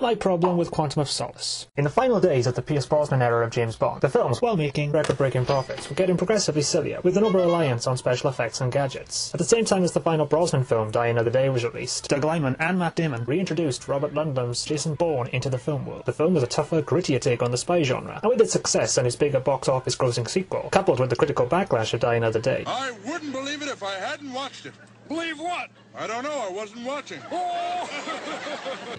My problem with Quantum of Solace. In the final days of the Pierce Brosnan era of James Bond, the films, while making record-breaking profits, were getting progressively sillier, with an over-reliance on special effects and gadgets. At the same time as the final Brosnan film, Die Another Day, was released, Doug Liman and Matt Damon reintroduced Robert Ludlum's Jason Bourne into the film world. The film was a tougher, grittier take on the spy genre, and with its success and its bigger box office grossing sequel, coupled with the critical backlash of Die Another Day, I wouldn't believe it if I hadn't watched it. Believe what? I don't know, I wasn't watching.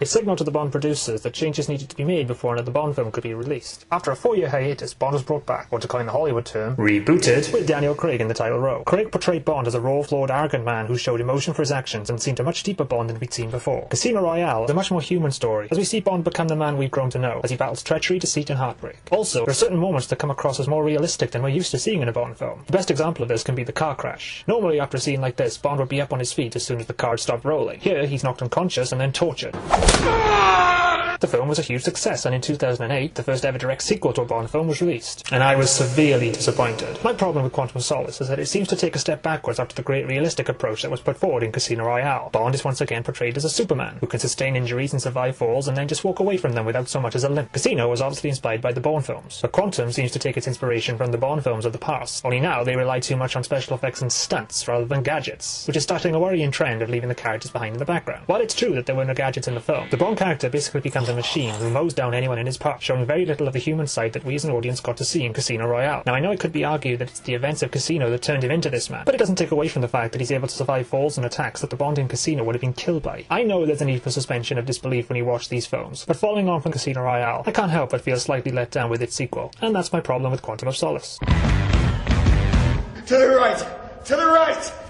it signaled to the Bond producers that changes needed to be made before another Bond film could be released. After a 4-year hiatus, Bond was brought back, or to coin the Hollywood term, rebooted, with Daniel Craig in the title role. Craig portrayed Bond as a raw-flawed, arrogant man who showed emotion for his actions and seemed a much deeper Bond than we'd seen before. Casino Royale is a much more human story, as we see Bond become the man we've grown to know, as he battles treachery, deceit and heartbreak. Also, there are certain moments that come across as more realistic than we're used to seeing in a Bond film. The best example of this can be the car crash. Normally, after a scene like this, Bond would be up on his feet as soon as the car stopped rolling. Here, he's knocked unconscious and then tortured. The film was a huge success, and in 2008, the first ever direct sequel to a Bond film was released, and I was severely disappointed. My problem with Quantum of Solace is that it seems to take a step backwards after the great realistic approach that was put forward in Casino Royale. Bond is once again portrayed as a Superman, who can sustain injuries and survive falls and then just walk away from them without so much as a limp. Casino was obviously inspired by the Bourne films, but Quantum seems to take its inspiration from the Bond films of the past, only now they rely too much on special effects and stunts rather than gadgets, which is starting a worrying trend of leaving the characters behind in the background. While it's true that there were no gadgets in the film, the Bond character basically becomes a machine who mows down anyone in his path, showing very little of the human side that we as an audience got to see in Casino Royale. Now I know it could be argued that it's the events of Casino that turned him into this man, but it doesn't take away from the fact that he's able to survive falls and attacks that the Bond in Casino would have been killed by. I know there's a need for suspension of disbelief when you watch these films, but following on from Casino Royale, I can't help but feel slightly let down with its sequel, and that's my problem with Quantum of Solace. To the right! To the right!